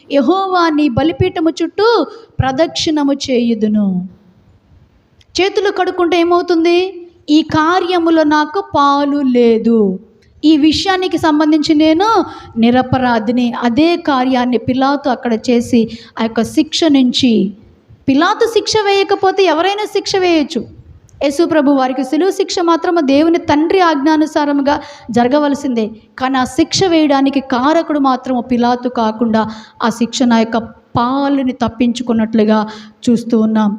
యెహోవా నీ బలిపీఠము చుట్టూ ప్రదక్షిణము చేయుదును. చేతులు కడుక్కుంటే ఏమవుతుంది? ఈ కార్యములో నాకు పాలు లేదు, ఈ విషయానికి సంబంధించి నేను నిరపరాధిని. అదే కార్యాన్ని పిలాతు అక్కడ చేసి ఆ యొక్క శిక్ష నుంచి, పిలాతు శిక్ష వేయకపోతే ఎవరైనా శిక్ష వేయచ్చు. యేసు ప్రభు వారికి సిలువ శిక్ష మాత్రం దేవుని తండ్రి ఆజ్ఞానుసారముగా జరగవలసిందే. కానీ ఆ శిక్ష వేయడానికి కారకుడు మాత్రం పిలాతు కాకుండా ఆ శిక్ష యొక్క పాలుని తప్పించుకున్నట్లుగా చూస్తూ ఉన్నాం.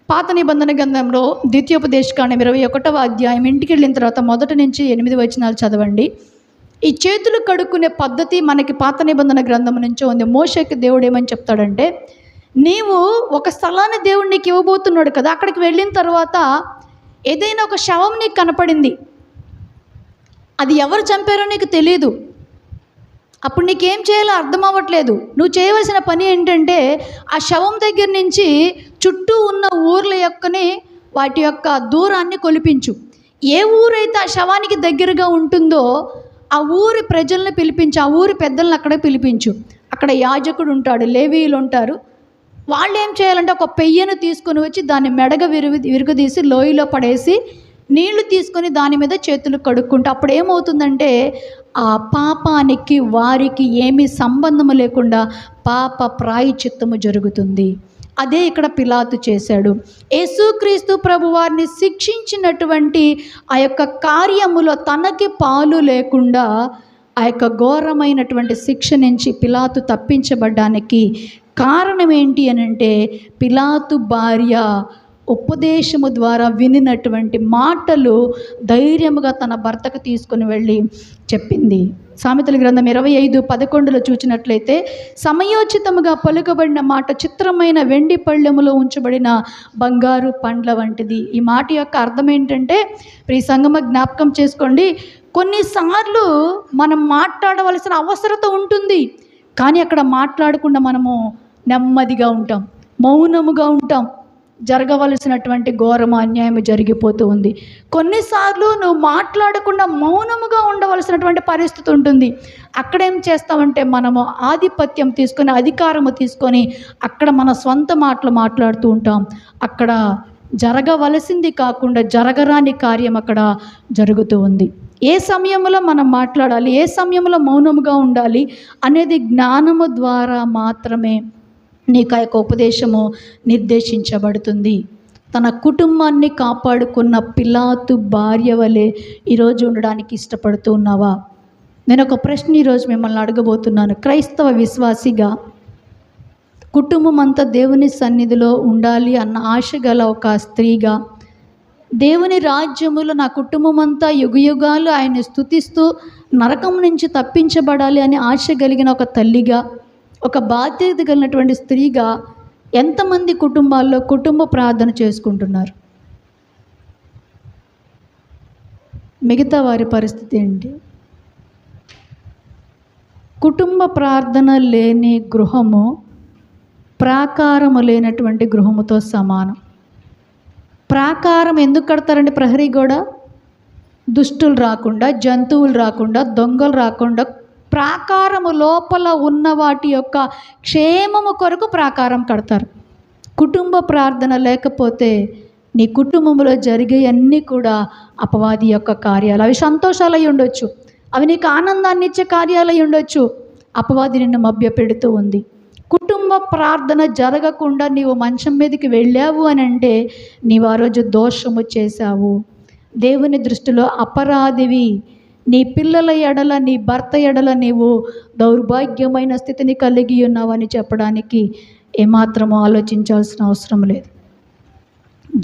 పాత నిబంధన గ్రంథంలో ద్వితీయోపదేశకాండం 21వ అధ్యాయం ఇంటికి వెళ్ళిన తర్వాత 1 నుంచి 8 వచనాలు చదవండి. ఈ చేతులు కడుక్కునే పద్ధతి మనకి పాత నిబంధన గ్రంథం నుంచే ఉంది. మోషేకి దేవుడు ఏమని చెప్తాడంటే, నీవు ఒక స్థలాన్ని దేవుడు నీకు ఇవ్వబోతున్నాడు కదా, అక్కడికి వెళ్ళిన తర్వాత ఏదైనా ఒక శవం నీకు కనపడింది, అది ఎవరు చంపారో నీకు తెలియదు, అప్పుడు నీకేం చేయాలో అర్థం అవ్వట్లేదు. నువ్వు చేయవలసిన పని ఏంటంటే ఆ శవం దగ్గర నుంచి చుట్టూ ఉన్న ఊర్ల వాటి యొక్క దూరాన్ని కొలిపించు. ఏ ఊరైతే ఆ శవానికి దగ్గరగా ఉంటుందో ఆ ఊరి ప్రజలను పిలిపించు, ఆ ఊరి పెద్దలను అక్కడ పిలిపించు. అక్కడ యాజకుడు ఉంటాడు, లేవీయులు ఉంటారు. వాళ్ళు ఏం చేయాలంటే ఒక పెయ్యను తీసుకొని వచ్చి దాన్ని మెడగ విరుగుదీసి లోయలో పడేసి నీళ్లు తీసుకొని దాని మీద చేతులు కడుక్కుంటే అప్పుడు ఏమవుతుందంటే ఆ పాపానికి వారికి ఏమీ సంబంధము లేకుండా పాప ప్రాయశ్చిత్తము జరుగుతుంది. అదే ఇక్కడ పిలాతు చేశాడు. యేసుక్రీస్తు ప్రభు వారిని శిక్షించినటువంటి ఆ యొక్క కార్యములో తనకి పాలు లేకుండా ఆ యొక్క ఘోరమైనటువంటి శిక్ష నుంచి పిలాతు తప్పించబడ్డానికి కారణం ఏంటి అని అంటే, పిలాతు భార్య ఉపదేశము ద్వారా వినినటువంటి మాటలు ధైర్యముగా తన భర్తకు తీసుకుని వెళ్ళి చెప్పింది. సామెతల గ్రంథం 25:11 చూచినట్లయితే, సమయోచితముగా పలుకబడిన మాట చిత్రమైన వెండి పళ్ళెములో ఉంచబడిన బంగారు పండ్ల వంటిది. ఈ మాట యొక్క అర్థం ఏంటంటే, ప్రియ సంగమ జ్ఞాపకం చేసుకోండి, కొన్నిసార్లు మనం మాట్లాడవలసిన అవసరత ఉంటుంది, కానీ అక్కడ మాట్లాడకుండా మనము నెమ్మదిగా ఉంటాం, మౌనముగా ఉంటాం. జరగవలసినటువంటి ఘోరమ అన్యాయం జరిగిపోతూ ఉంది. కొన్నిసార్లు నువ్వు మాట్లాడకుండా మౌనముగా ఉండవలసినటువంటి పరిస్థితి ఉంటుంది. అక్కడేం చేస్తామంటే మనము ఆధిపత్యం తీసుకొని, అధికారము తీసుకొని అక్కడ మన సొంత మాటలు మాట్లాడుతూ ఉంటాం. అక్కడ జరగవలసింది కాకుండా జరగరాని కార్యం అక్కడ జరుగుతూ ఉంది. ఏ సమయంలో మనం మాట్లాడాలి, ఏ సమయంలో మౌనముగా ఉండాలి అనేది జ్ఞానము ద్వారా మాత్రమే నీకు ఆ యొక్క ఉపదేశము నిర్దేశించబడుతుంది. తన కుటుంబాన్ని కాపాడుకున్న పిలాతు భార్య వలె ఈరోజు ఉండడానికి ఇష్టపడుతూ ఉన్నావా? నేను ఒక ప్రశ్న ఈరోజు మిమ్మల్ని అడగబోతున్నాను. క్రైస్తవ విశ్వాసిగా కుటుంబం అంతా దేవుని సన్నిధిలో ఉండాలి అన్న ఆశ గల ఒక స్త్రీగా, దేవుని రాజ్యములో నా కుటుంబం అంతా యుగయుగాలు ఆయన్ని స్తుతిస్తూ నరకం నుంచి తప్పించబడాలి అని ఆశ కలిగిన ఒక తల్లిగా, ఒక బాధ్యత కలిగినటువంటి స్త్రీగా ఎంతమంది కుటుంబాల్లో కుటుంబ ప్రార్థన చేసుకుంటున్నారు? మిగతా వారి పరిస్థితి ఏంటి? కుటుంబ ప్రార్థన లేని గృహము ప్రాకారము లేనటువంటి గృహముతో సమానం. ప్రాకారం ఎందుకు కడతారండి? ప్రహరీ గోడ, దుష్టులు రాకుండా, జంతువులు రాకుండా, దొంగలు రాకుండా, ప్రాకారము లోపల ఉన్న వాటి యొక్క క్షేమము కొరకు ప్రాకారం కడతారు. కుటుంబ ప్రార్థన లేకపోతే నీ కుటుంబంలో జరిగే అన్నీ కూడా అపవాది యొక్క కార్యాలు. అవి సంతోషాలు అయి ఉండొచ్చు, అవి నీకు ఆనందాన్ని ఇచ్చే కార్యాలు అయి ఉండొచ్చు. అపవాది నిన్ను మభ్యపెడుతూ ఉంది. కుటుంబ ప్రార్థన జరగకుండా నీవు మంచం మీదకి వెళ్ళావు అని అంటే నీవు ఆ రోజు దోషము చేశావు, దేవుని దృష్టిలో అపరాధివి. నీ పిల్లల ఎడల, నీ భర్త ఎడల నీవు దౌర్భాగ్యమైన స్థితిని కలిగి ఉన్నావని చెప్పడానికి ఏమాత్రమో ఆలోచించాల్సిన అవసరం లేదు.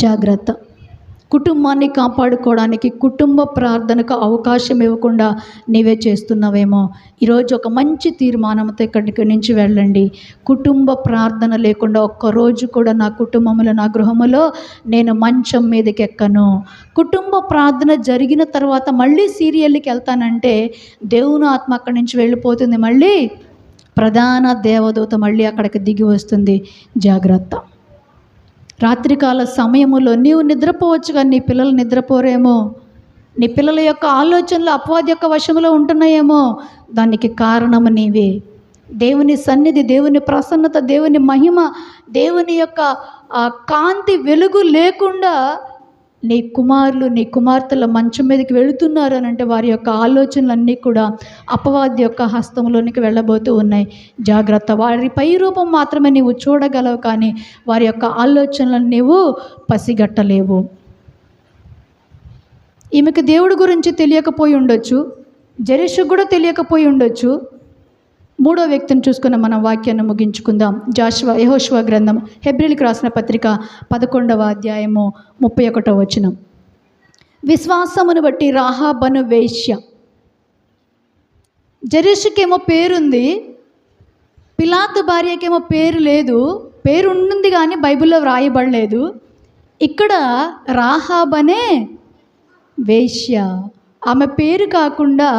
జాగ్రత్త. కుటుంబాన్ని కాపాడుకోవడానికి కుటుంబ ప్రార్థనకు అవకాశం ఇవ్వకుండా నీవే చేస్తున్నావేమో. ఈరోజు ఒక మంచి తీర్మానంతో ఇక్కడి నుంచి వెళ్ళండి. కుటుంబ ప్రార్థన లేకుండా ఒక్కరోజు కూడా నా కుటుంబంలో, నా గృహములో నేను మంచం మీదకి ఎక్కను. కుటుంబ ప్రార్థన జరిగిన తర్వాత మళ్ళీ సీరియల్కి వెళ్తానంటే దేవుని ఆత్మ అక్కడి నుంచి వెళ్ళిపోతుంది. మళ్ళీ ప్రధాన దేవదూత మళ్ళీ అక్కడికి దిగి వస్తుంది. జాగ్రత్త. రాత్రికాల సమయములో నీవు నిద్రపోవచ్చు, కానీ నీ పిల్లలు నిద్రపోరేమో. నీ పిల్లల యొక్క ఆలోచనలు అపవాది యొక్క వశంలో ఉంటున్నాయేమో. దానికి కారణము నీవే. దేవుని సన్నిధి, దేవుని ప్రసన్నత, దేవుని మహిమ, దేవుని యొక్క కాంతి వెలుగు లేకుండా నీ కుమారులు నీ కుమార్తెల మంచం మీదకి వెళుతున్నారు అని అంటే వారి యొక్క ఆలోచనలన్నీ కూడా అపవాది యొక్క హస్తంలోనికి వెళ్ళబోతూ ఉన్నాయి. జాగ్రత్త. వారి పై రూపం మాత్రమే నీవు చూడగలవు, కానీ వారి యొక్క ఆలోచనలను నీవు పసిగట్టలేవు. ఈమెకు దేవుడి గురించి తెలియకపోయి ఉండొచ్చు, జెరెషుకు కూడా తెలియకపోయి ఉండొచ్చు. మూడో వ్యక్తిని చూసుకున్న మనం వాక్యాన్ని ముగించుకుందాం. యెహోషువ గ్రంథం, హెబ్రీయులకు రాసిన పత్రిక 11వ అధ్యాయము 31వ వచనం. విశ్వాసమును బట్టి రాహాబను వేశ్య. జెరెషుకేమో పేరుంది, పిలాతు భార్యకేమో పేరు లేదు. పేరు ఉంటుంది కానీ బైబిల్లో వ్రాయబడలేదు. ఇక్కడ రాహాబనే వేశ్య. ఆమె పేరు కాకుండా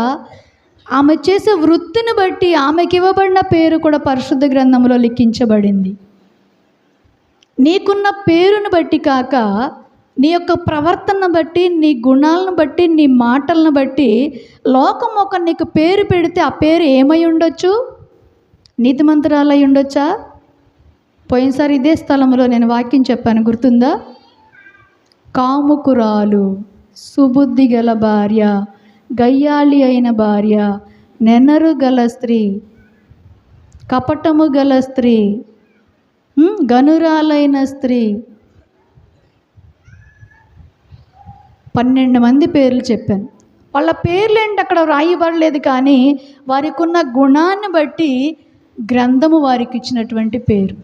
ఆమె చేసే వృత్తిని బట్టి ఆమెకి ఇవ్వబడిన పేరు కూడా పరిశుద్ధ గ్రంథంలో లిఖించబడింది. నీకున్న పేరును బట్టి కాక, నీ యొక్క ప్రవర్తనను బట్టి, నీ గుణాలను బట్టి, నీ మాటలను బట్టి లోకం ఒక నీకు పేరు పెడితే ఆ పేరు ఏమై ఉండొచ్చు? నీతిమంతురాలై ఉండొచ్చా? పోయినసారి ఇదే స్థలంలో నేను వాక్యం చెప్పాను, గుర్తుందా? కాముకురాలు, సుబుద్ధి గల భార్య, గయ్యాళి అయిన భార్య, నెనరు గల స్త్రీ, కపటము గల స్త్రీ, గనురాలైన స్త్రీ. 12 మంది పేర్లు చెప్పాను. వాళ్ళ పేర్లేంటి అక్కడ వ్రాయబడలేదు, కానీ వారికి ఉన్న గుణాన్ని బట్టి గ్రంథము వారికి ఇచ్చినటువంటి పేరు.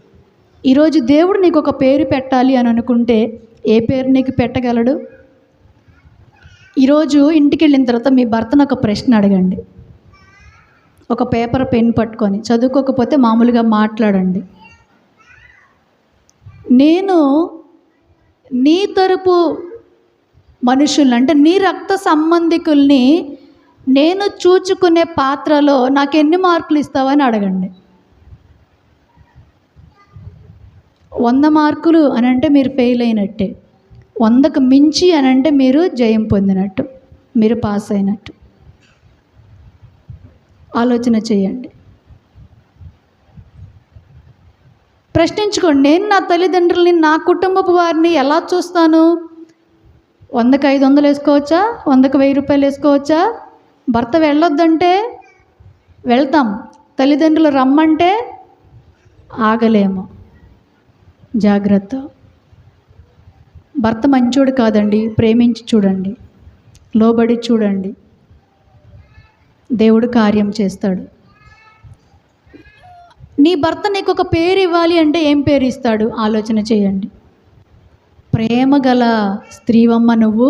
ఈరోజు దేవుడు నీకు ఒక పేరు పెట్టాలి అని అనుకుంటే ఏ పేరు నీకు పెట్టగలడు? ఈరోజు ఇంటికి వెళ్ళిన తర్వాత మీ భర్తను ఒక ప్రశ్న అడగండి. ఒక పేపర్ పెన్ పట్టుకొని, చదువుకోకపోతే మామూలుగా మాట్లాడండి. నేను నీ తరపు మనుషుల్ని, అంటే నీ రక్త సంబంధికుల్ని నేను చూచుకునే పాత్రలో నాకు ఎన్ని మార్కులు ఇస్తావని అడగండి. 100 మార్కులు అని అంటే మీరు ఫెయిల్ అయినట్టే. 100కు మించి అని అంటే మీరు జయం పొందినట్టు, మీరు పాస్ అయినట్టు. ఆలోచన చేయండి, ప్రశ్నించుకోండి. నేను నా తల్లిదండ్రులని, నా కుటుంబపు వారిని ఎలా చూస్తాను? 100కు 500 వేసుకోవచ్చా? 100కు 1000 రూపాయలు వేసుకోవచ్చా? భర్త వెళ్ళొద్దంటే వెళ్తాం, తల్లిదండ్రులు రమ్మంటే ఆగలేము. జాగ్రత్త. భర్త మంచోడు కాదండి, ప్రేమించి చూడండి, లోబడి చూడండి, దేవుడు కార్యం చేస్తాడు. నీ భర్త నీకు ఒక పేరు ఇవ్వాలి అంటే ఏం పేరు ఇస్తాడు? ఆలోచన చేయండి. ప్రేమ గల స్త్రీవమ్మ నువ్వు,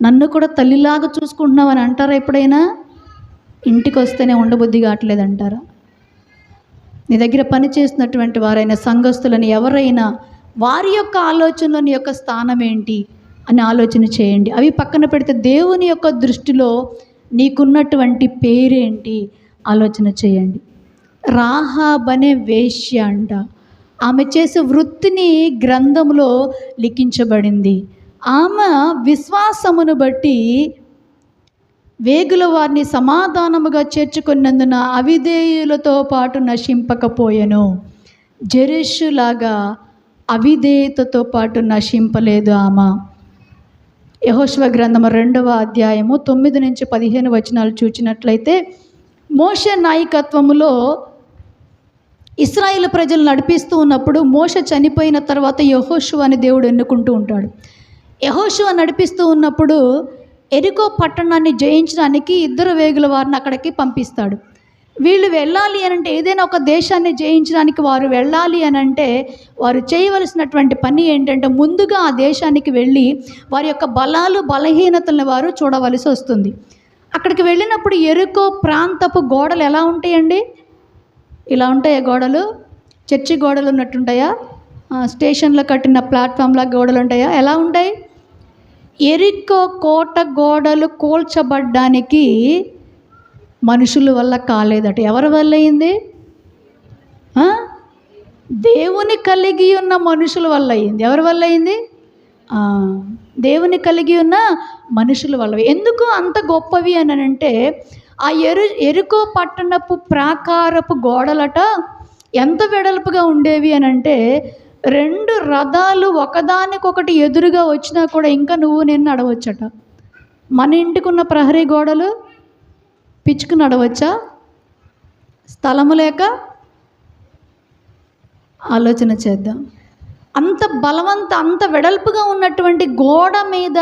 నన్ను కూడా తల్లిలాగా చూసుకుంటున్నావు అని అంటారా ఎప్పుడైనా? ఇంటికి వస్తేనే ఉండబుద్ధి కావట్లేదంటారా? నీ దగ్గర పని చేస్తున్నటువంటి వారైనా, సంఘస్థులని ఎవరైనా, వారి యొక్క ఆలోచనలో నీ యొక్క స్థానం ఏంటి అని ఆలోచన చేయండి. అవి పక్కన పెడితే దేవుని యొక్క దృష్టిలో నీకున్నటువంటి పేరేంటి ఆలోచన చేయండి. రాహాబ్ అనే వేశ్య అంట. ఆమె చేసే వృత్తిని గ్రంథంలో లిఖించబడింది. ఆమె విశ్వాసమును బట్టి వేగుల వారిని సమాధానముగా చేర్చుకున్నందున అవిధేయులతో పాటు నశింపకపోయెను. జెరెషులాగా అవిధేయతతో పాటు నశింపలేదు ఆమె. యెహోషువ గ్రంథము 2వ అధ్యాయము 9 నుంచి 15 వచనాలు చూచినట్లయితే, మోషే నాయకత్వములో ఇశ్రాయేలు ప్రజలు నడిపిస్తూ ఉన్నప్పుడు, మోషే చనిపోయిన తర్వాత యెహోషువ అని దేవుడు ఎన్నుకుంటూ ఉంటాడు. యెహోషువ నడిపిస్తూ ఉన్నప్పుడు ఎరికో పట్టణాన్ని జయించడానికి 2 వేగుల వారిని అక్కడికి పంపిస్తాడు. వీళ్ళు వెళ్ళాలి అని అంటే, ఏదైనా ఒక దేశాన్ని జయించడానికి వారు వెళ్ళాలి అని అంటే వారు చేయవలసినటువంటి పని ఏంటంటే, ముందుగా ఆ దేశానికి వెళ్ళి వారి యొక్క బలాలు బలహీనతలను వారు చూడవలసి వస్తుంది. అక్కడికి వెళ్ళినప్పుడు ఎరుకో ప్రాంతపు గోడలు ఎలా ఉంటాయండి? ఇలా ఉంటాయా గోడలు? చర్చి గోడలు ఉన్నట్టుంటాయా? స్టేషన్లో కట్టిన ప్లాట్ఫామ్లా గోడలు ఉంటాయా? ఎలా ఉంటాయి? ఎరికో కోట గోడలు కూల్చబడ్డానికి మనుషుల వల్ల కాలేదట. ఎవరి వల్ల అయింది? దేవుని కలిగి ఉన్న మనుషుల వల్ల అయింది. ఎవరి వల్ల అయింది? దేవుని కలిగి ఉన్న మనుషుల వల్ల. ఎందుకు అంత గొప్పవి అని అంటే, ఆ ఎరుకో పట్టణపు ప్రాకారపు గోడలట ఎంత వెడల్పుగా ఉండేవి అని అంటే 2 రథాలు ఒకదానికొకటి ఎదురుగా వచ్చినా కూడా ఇంకా నువ్వు నేను నడవచ్చట. మన ఇంటికున్న ప్రహరీ గోడలు పిచ్చుకు నడవచ్చా? స్థలము లేక ఆలోచన చేద్దాం. అంత వెడల్పుగా ఉన్నటువంటి గోడ మీద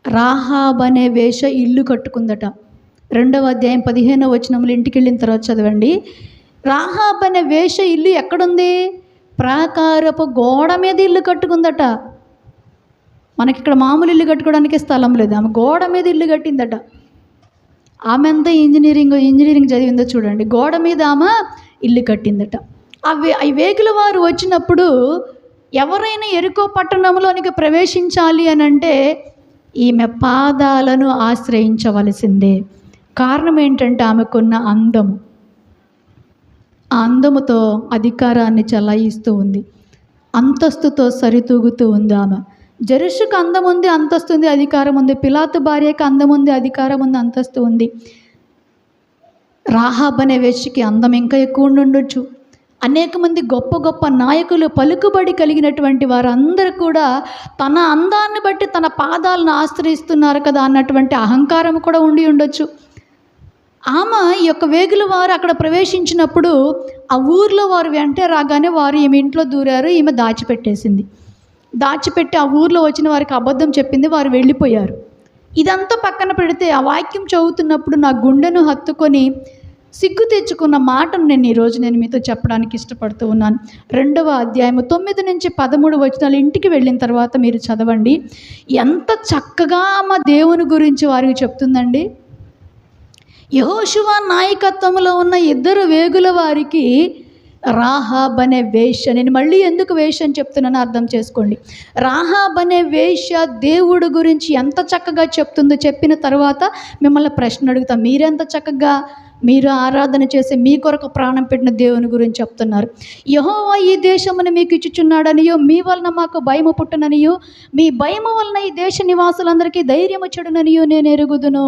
రాహాబ్ అనే వేష ఇల్లు కట్టుకుందట. 2వ అధ్యాయం 15వ వచనంలో ఇంటికి వెళ్ళిన తర్వాత చదవండి. రాహాబ్ అనే వేష ఇల్లు ఎక్కడుంది? ప్రాకారపు గోడ మీద ఇల్లు కట్టుకుందట. మనకి ఇక్కడ మామూలు ఇల్లు కట్టుకోవడానికి స్థలం లేదు, ఆమె గోడ మీద ఇల్లు కట్టిందట. ఆమె అంతా ఇంజనీరింగ్ చదివిందో చూడండి. గోడ మీద ఆమె ఇల్లు కట్టిందట. ఆ వేగుల వారు వచ్చినప్పుడు ఎవరైనా ఎరుకో పట్టణంలోనికి ప్రవేశించాలి అని అంటే ఈమె పాదాలను ఆశ్రయించవలసిందే. కారణం ఏంటంటే ఆమెకున్న అందము. ఆ అందముతో అధికారాన్ని చలాయిస్తూ ఉంది, అంతస్తుతో సరితూగుతూ ఉంది. ఆమె జెరుషుకు అందం ఉంది, అంతస్తు ఉంది, అధికారం ఉంది. పిలాతు భార్యకి అందం ఉంది, అధికారం ఉంది, అంతస్తు ఉంది. రాహాబ్ అనే వేశ్యకి అందం ఇంకా ఎక్కువ ఉండొచ్చు. అనేక మంది గొప్ప గొప్ప నాయకులు, పలుకుబడి కలిగినటువంటి వారందరూ కూడా తన అందాన్ని బట్టి తన పాదాలను ఆశ్రయిస్తున్నారు కదా అన్నటువంటి అహంకారం కూడా ఉండి ఉండొచ్చు. ఆమె ఈ యొక్క వేగుల వారు అక్కడ ప్రవేశించినప్పుడు ఆ ఊర్లో వారు వెంటే రాగానే వారు ఈమె ఇంట్లో దూరారు. ఈమె దాచిపెట్టి ఆ ఊర్లో వచ్చిన వారికి అబద్ధం చెప్పింది, వారు వెళ్ళిపోయారు. ఇదంతా పక్కన పెడితే ఆ వాక్యం చదువుతున్నప్పుడు నా గుండెను హత్తుకొని సిగ్గు తెచ్చుకున్న మాటను ఈరోజు నేను మీతో చెప్పడానికి ఇష్టపడుతూ ఉన్నాను. 2వ అధ్యాయం 9 నుంచి 13 వచనాలు ఇంటికి వెళ్ళిన తర్వాత మీరు చదవండి. ఎంత చక్కగా మా దేవుని గురించి వారికి చెప్తుందండి. యెహోషువ నాయకత్వంలో ఉన్న 2 వేగుల వారికి రాహాబ్ అనే వేశ్య, నేను మళ్ళీ ఎందుకు వేశ్య అని చెప్తున్నానో అర్థం చేసుకోండి. రాహాబ్ అనే వేశ్య దేవుడు గురించి ఎంత చక్కగా చెప్తుందో చెప్పిన తర్వాత మిమ్మల్ని ప్రశ్న అడుగుతాం. మీరెంత చక్కగా మీరు ఆరాధన చేసి మీ కొరకు ప్రాణం పెట్టిన దేవుని గురించి చెప్తున్నారు. యెహోవా ఈ దేశమును మీకు ఇచ్చుచున్నాడనియో, మీ వలన మాకు భయము పుట్టుననియో, మీ భయము వలన ఈ దేశ నివాసులందరికీ ధైర్యము చెడుననియో నేను ఎరుగుదును.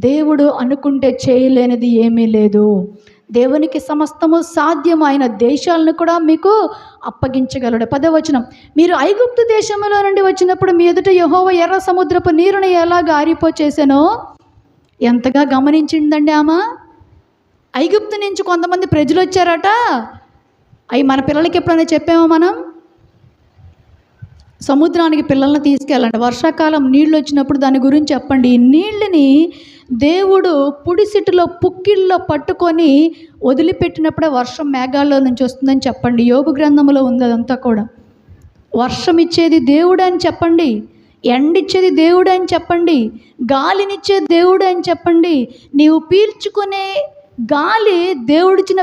దేవుడు అనుకుంటే చేయలేనిది ఏమీ లేదు. దేవునికి సమస్తము సాధ్యం. ఆయన దేశాలను కూడా మీకు అప్పగించగలడు. 10వ వచనం, మీరు ఐగుప్తు దేశంలో నుండి వచ్చినప్పుడు మీ ఎదుట యెహోవా ఎర్ర సముద్రపు నీరుని ఎలాగ ఆరిపోచేసానో ఎంతగా గమనించిందండి ఆమె. ఐగుప్తు నుంచి కొంతమంది ప్రజలు వచ్చారట. అవి మన పిల్లలకి ఎప్పుడైనా చెప్పామో మనం? సముద్రానికి పిల్లల్ని తీసుకెళ్ళండి, వర్షాకాలం నీళ్ళు వచ్చినప్పుడు దాని గురించి చెప్పండి. ఈ నీళ్ళని దేవుడు పుడిసిటిలో పుక్కిల్లో పట్టుకొని వదిలిపెట్టినప్పుడే వర్షం మేఘాల్లో నుంచి వస్తుందని చెప్పండి. యోబు గ్రంథంలో ఉంది అదంతా కూడా. వర్షం ఇచ్చేది దేవుడు అని చెప్పండి, ఎండిచ్చేది దేవుడు అని చెప్పండి, గాలినిచ్చేది దేవుడు అని చెప్పండి. నీవు పీల్చుకునే గాలి దేవుడిచ్చిన